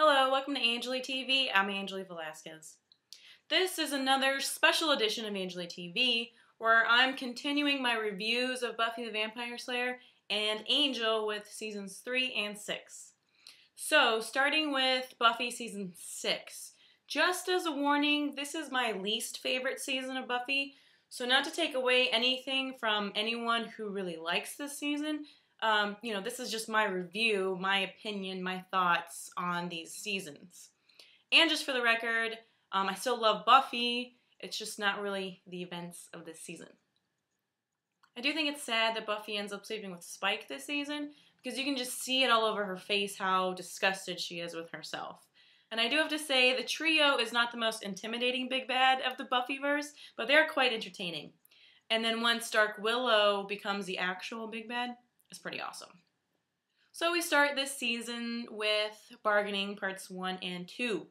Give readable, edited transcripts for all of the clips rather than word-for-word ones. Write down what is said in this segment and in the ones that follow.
Hello, welcome to AnjuliTV. I'm Anjuli Velazquez. This is another special edition of AnjuliTV where I'm continuing my reviews of Buffy the Vampire Slayer and Angel with seasons 3 and 6. So, starting with Buffy season 6. Just as a warning, this is my least favorite season of Buffy, so not to take away anything from anyone who really likes this season. This is just my review, my opinion, my thoughts on these seasons. And just for the record, I still love Buffy, it's just not really the events of this season. I do think it's sad that Buffy ends up sleeping with Spike this season, because you can just see it all over her face how disgusted she is with herself. And I do have to say, the trio is not the most intimidating big bad of the Buffyverse, but they're quite entertaining. And then once Dark Willow becomes the actual big bad, it's pretty awesome. So we start this season with bargaining parts 1 and 2.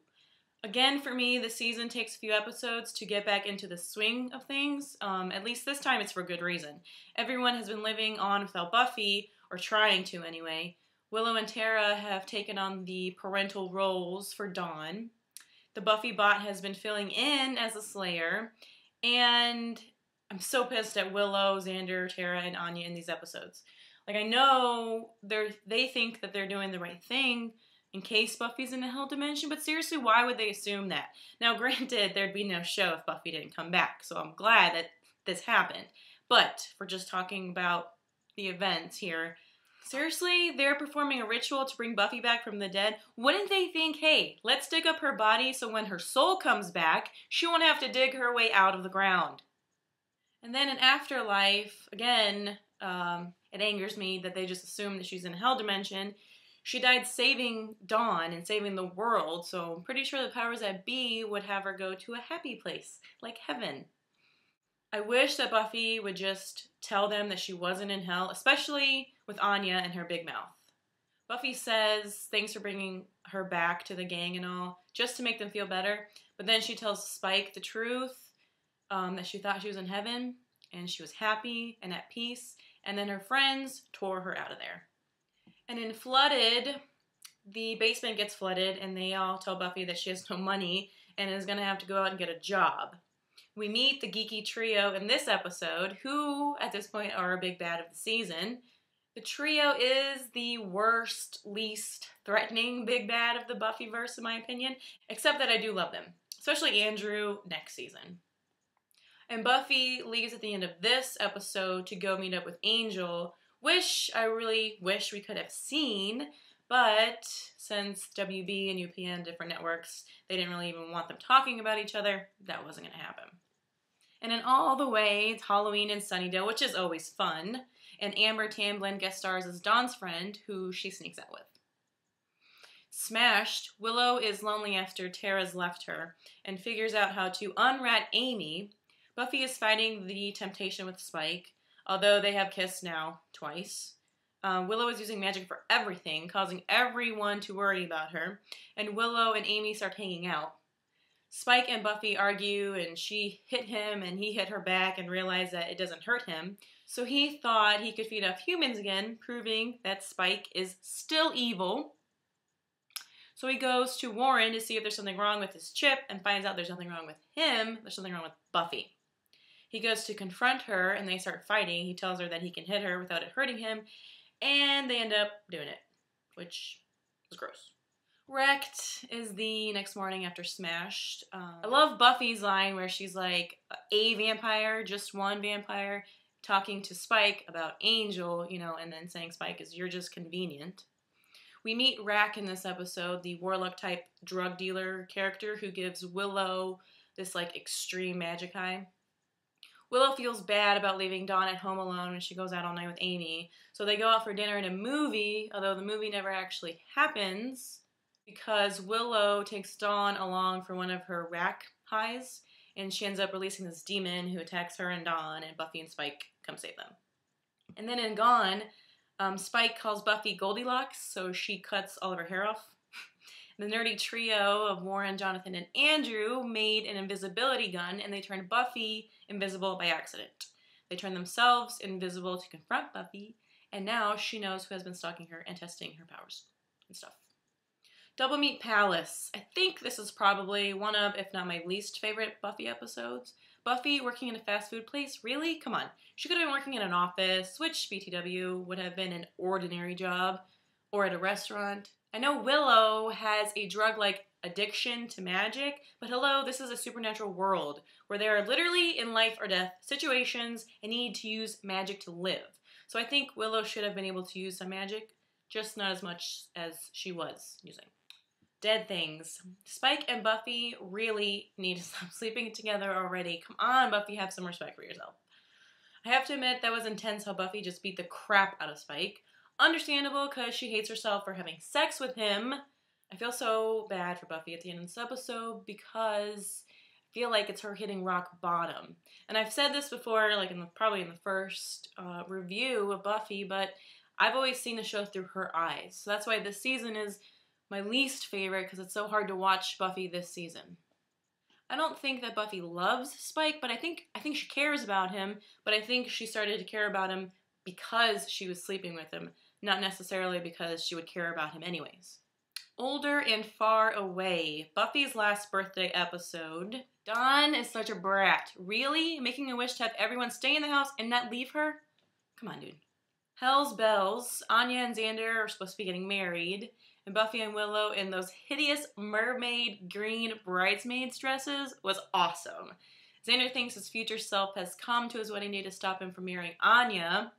Again, for me, the season takes a few episodes to get back into the swing of things. At least this time it's for good reason. Everyone has been living on without Buffy, or trying to anyway. Willow and Tara have taken on the parental roles for Dawn. The Buffy bot has been filling in as a Slayer. And I'm so pissed at Willow, Xander, Tara, and Anya in these episodes. Like, I know they think that they're doing the right thing in case Buffy's in a hell dimension, but seriously, why would they assume that? Now, granted, there'd be no show if Buffy didn't come back, so I'm glad that this happened. But, for just talking about the events here, seriously, they're performing a ritual to bring Buffy back from the dead. Wouldn't they think, hey, let's dig up her body so when her soul comes back, she won't have to dig her way out of the ground? And then in Afterlife, again, it angers me that they just assume that she's in a hell dimension. She died saving Dawn and saving the world, so I'm pretty sure the powers that be would have her go to a happy place, like heaven. I wish that Buffy would just tell them that she wasn't in hell, especially with Anya and her big mouth. Buffy says thanks for bringing her back to the gang and all, just to make them feel better, but then she tells Spike the truth, that she thought she was in heaven, and she was happy and at peace, and then her friends tore her out of there. And in Flooded, the basement gets flooded, and they all tell Buffy that she has no money and is going to have to go out and get a job. We meet the geeky trio in this episode, who, at this point, are a big bad of the season. The trio is the worst, least threatening big bad of the Buffyverse, in my opinion, except that I do love them, especially Andrew next season. And Buffy leaves at the end of this episode to go meet up with Angel, which I really wish we could have seen, but since WB and UPN, different networks, they didn't really even want them talking about each other, that wasn't going to happen. And in All the Way, it's Halloween in Sunnydale, which is always fun, and Amber Tamblyn guest stars as Dawn's friend, who she sneaks out with. Smashed, Willow is lonely after Tara's left her, and figures out how to unrat Amy. Buffy is fighting the temptation with Spike, although they have kissed now twice. Willow is using magic for everything, causing everyone to worry about her, and Willow and Amy start hanging out. Spike and Buffy argue, and she hit him, and he hit her back and realized that it doesn't hurt him, so he thought he could feed off humans again, proving that Spike is still evil. So he goes to Warren to see if there's something wrong with his chip, and finds out there's nothing wrong with him, there's something wrong with Buffy. He goes to confront her, and they start fighting. He tells her that he can hit her without it hurting him, and they end up doing it, which was gross. Wrecked is the next morning after Smashed. I love Buffy's line where she's like, a vampire, just one vampire, talking to Spike about Angel, and then saying Spike is, you're just convenient. We meet Rack in this episode, the warlock-type drug dealer character who gives Willow this, extreme magic high. Willow feels bad about leaving Dawn at home alone when she goes out all night with Amy, so they go out for dinner and a movie, although the movie never actually happens, because Willow takes Dawn along for one of her rack highs, and she ends up releasing this demon who attacks her and Dawn, and Buffy and Spike come save them. And then in Gone, Spike calls Buffy Goldilocks, so she cuts all of her hair off. The nerdy trio of Warren, Jonathan, and Andrew made an invisibility gun, and they turned Buffy invisible by accident. They turned themselves invisible to confront Buffy, and now she knows who has been stalking her and testing her powers and stuff. Double Meat Palace. I think this is probably one of, if not my least favorite Buffy episodes. Buffy working in a fast food place? Really? Come on. She could have been working in an office, which BTW would have been an ordinary job, or at a restaurant. I know Willow has a drug-like addiction to magic, but hello, this is a supernatural world where there are literally in life or death situations and need to use magic to live. So I think Willow should have been able to use some magic, just not as much as she was using. Dead things. Spike and Buffy really need to stop sleeping together already. Come on, Buffy, have some respect for yourself. I have to admit, that was intense how Buffy just beat the crap out of Spike. Understandable, because she hates herself for having sex with him. I feel so bad for Buffy at the end of this episode because I feel like it's her hitting rock bottom. And I've said this before, like probably in the first review of Buffy, but I've always seen the show through her eyes. So that's why this season is my least favorite, because it's so hard to watch Buffy this season. I don't think that Buffy loves Spike, but I think she cares about him, but I think she started to care about him because she was sleeping with him, not necessarily because she would care about him anyways. Older and Far Away. Buffy's last birthday episode. Dawn is such a brat. Really? Making a wish to have everyone stay in the house and not leave her? Come on, dude. Hell's Bells. Anya and Xander are supposed to be getting married, and Buffy and Willow in those hideous mermaid green bridesmaids dresses was awesome. Xander thinks his future self has come to his wedding day to stop him from marrying Anya,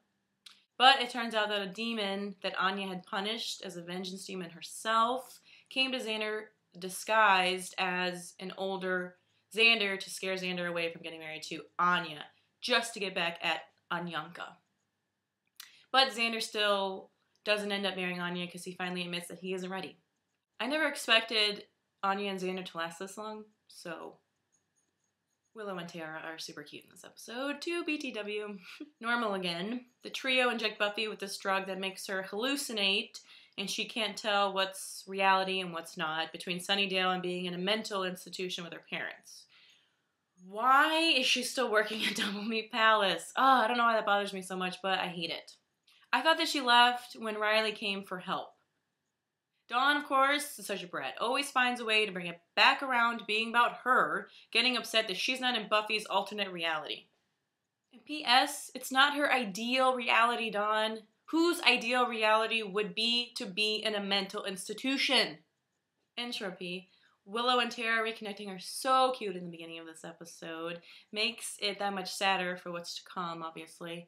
but it turns out that a demon that Anya had punished as a vengeance demon herself came to Xander disguised as an older Xander to scare Xander away from getting married to Anya, just to get back at Anyanka. But Xander still doesn't end up marrying Anya because he finally admits that he isn't ready. I never expected Anya and Xander to last this long, so Willow and Tara are super cute in this episode. To BTW. Normal again. The trio inject Buffy with this drug that makes her hallucinate, and she can't tell what's reality and what's not, between Sunnydale and being in a mental institution with her parents. Why is she still working at Double Meat Palace? I don't know why that bothers me so much, but I hate it. I thought that she left when Riley came for help. Dawn, of course, is such a brat. Always finds a way to bring it back around to being about her, getting upset that she's not in Buffy's alternate reality. And P.S., it's not her ideal reality, Dawn. Whose ideal reality would be to be in a mental institution? Entropy. Willow and Tara reconnecting are so cute in the beginning of this episode. Makes it that much sadder for what's to come, obviously.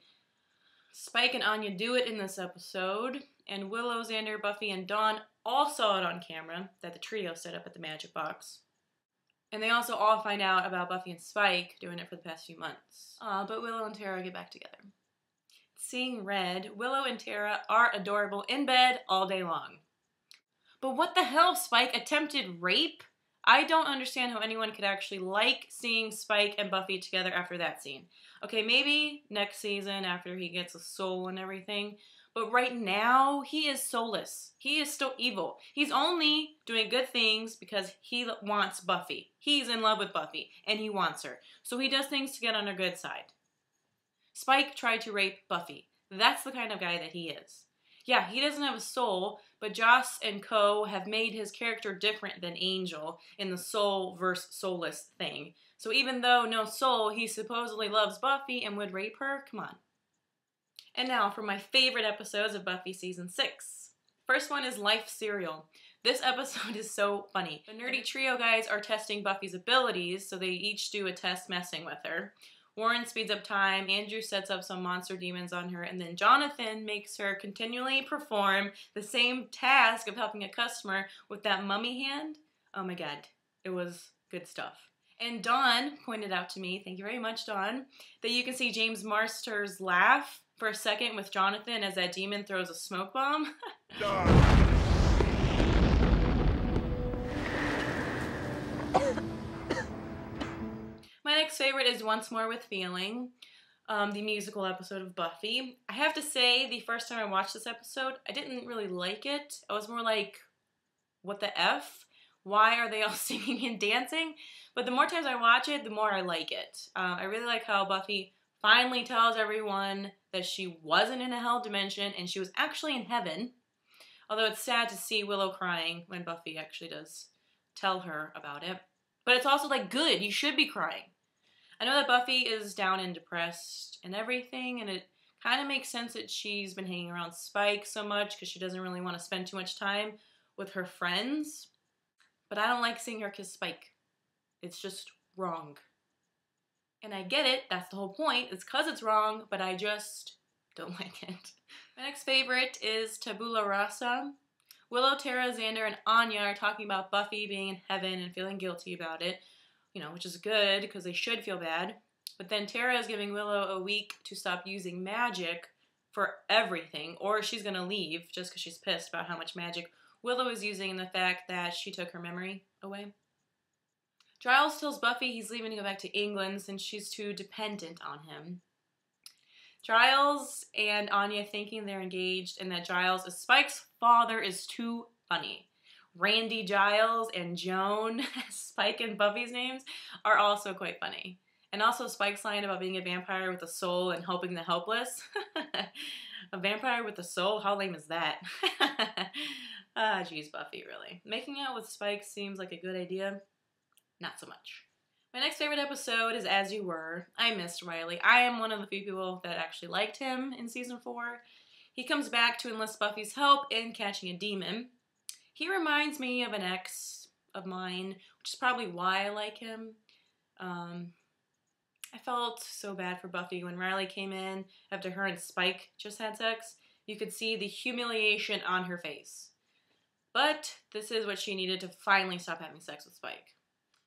Spike and Anya do it in this episode, and Willow, Xander, Buffy, and Dawn all saw it on camera that the trio set up at the Magic Box. And they also all find out about Buffy and Spike doing it for the past few months. But Willow and Tara get back together. Seeing Red, Willow and Tara are adorable in bed all day long. But what the hell, Spike? Attempted rape? I don't understand how anyone could actually like seeing Spike and Buffy together after that scene. Okay, maybe next season after he gets a soul and everything, but right now he is soulless. He is still evil. He's only doing good things because he wants Buffy. He's in love with Buffy and he wants her. So he does things to get on her good side. Spike tried to rape Buffy. That's the kind of guy that he is. Yeah, he doesn't have a soul, but Joss and co. have made his character different than Angel in the soul versus soulless thing. So even though no soul, he supposedly loves Buffy and would rape her? Come on. And now for my favorite episodes of Buffy Season 6. First one is Life Cereal. This episode is so funny. The nerdy trio guys are testing Buffy's abilities, so they each do a test messing with her. Warren speeds up time, Andrew sets up some monster demons on her, and then Jonathan makes her continually perform the same task of helping a customer with that mummy hand. Oh my god, it was good stuff. And Dawn pointed out to me, thank you very much, Dawn, that you can see James Marsters laugh for a second with Jonathan as that demon throws a smoke bomb. My next favorite is Once More with Feeling, the musical episode of Buffy. I have to say, the first time I watched this episode, I didn't really like it. I was more like, what the F? Why are they all singing and dancing? But the more times I watch it, the more I like it. I really like how Buffy finally tells everyone that she wasn't in a hell dimension and she was actually in heaven. Although it's sad to see Willow crying when Buffy actually does tell her about it. But it's also like, good, you should be crying. I know that Buffy is down and depressed and everything, and it kind of makes sense that she's been hanging around Spike so much because she doesn't really want to spend too much time with her friends. But I don't like seeing her kiss Spike. It's just wrong. And I get it, that's the whole point. It's because it's wrong, but I just don't like it. My next favorite is Tabula Rasa. Willow, Tara, Xander, and Anya are talking about Buffy being in heaven and feeling guilty about it. You know, which is good, because they should feel bad. But then Tara is giving Willow a week to stop using magic for everything, or she's gonna leave just because she's pissed about how much magic Willow is using and the fact that she took her memory away. Giles tells Buffy he's leaving to go back to England since she's too dependent on him. Giles and Anya thinking they're engaged and that Giles is Spike's father is too funny. Randy Giles and Joan, Spike and Buffy's names, are also quite funny. And also Spike's line about being a vampire with a soul and helping the helpless. A vampire with a soul? How lame is that? Geez, Buffy, really. Making out with Spike seems like a good idea. Not so much. My next favorite episode is As You Were. I missed Riley. I am one of the few people that actually liked him in season 4. He comes back to enlist Buffy's help in catching a demon. He reminds me of an ex of mine, which is probably why I like him. I felt so bad for Buffy when Riley came in after her and Spike just had sex. You could see the humiliation on her face. But this is what she needed to finally stop having sex with Spike.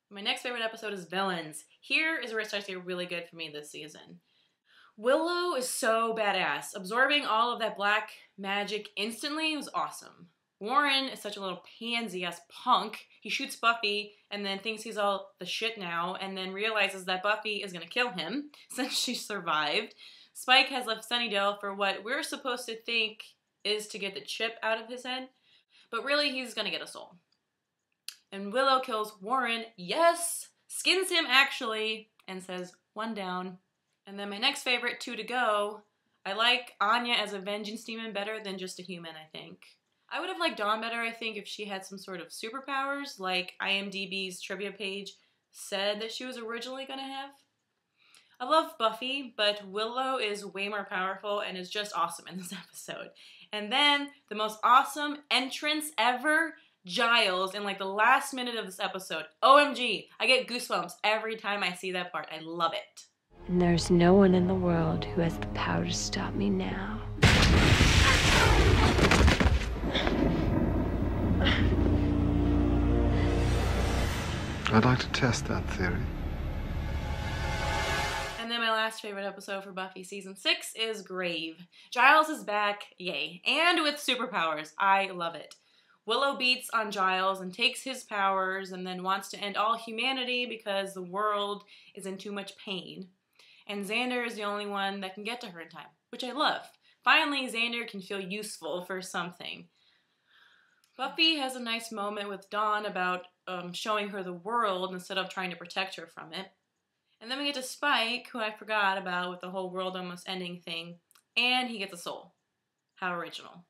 My next favorite episode is Villains. Here is where it starts to get really good for me this season. Willow is so badass. Absorbing all of that black magic instantly was awesome. Warren is such a little pansy-ass punk. He shoots Buffy and then thinks he's all the shit now and then realizes that Buffy is going to kill him since she survived. Spike has left Sunnydale for what we're supposed to think is to get the chip out of his head, but really he's going to get a soul. And Willow kills Warren, yes, skins him actually, and says, 1 down. And then my next favorite, 2 to go. I like Anya as a vengeance demon better than just a human, I think. I would have liked Dawn better, I think, if she had some sort of superpowers, like IMDb's trivia page said that she was originally going to have. I love Buffy, but Willow is way more powerful and is just awesome in this episode. And then, the most awesome entrance ever, Giles in like the last minute of this episode. OMG, I get goosebumps every time I see that part. I love it. And there's no one in the world who has the power to stop me now. I'd like to test that theory. And then my last favorite episode for Buffy season 6 is Grave. Giles is back, yay. And with superpowers, I love it. Willow beats on Giles and takes his powers and then wants to end all humanity because the world is in too much pain. And Xander is the only one that can get to her in time, which I love. Finally, Xander can feel useful for something. Buffy has a nice moment with Dawn about showing her the world instead of trying to protect her from it. And then we get to Spike, who I forgot about with the whole world almost ending thing, and he gets a soul. How original.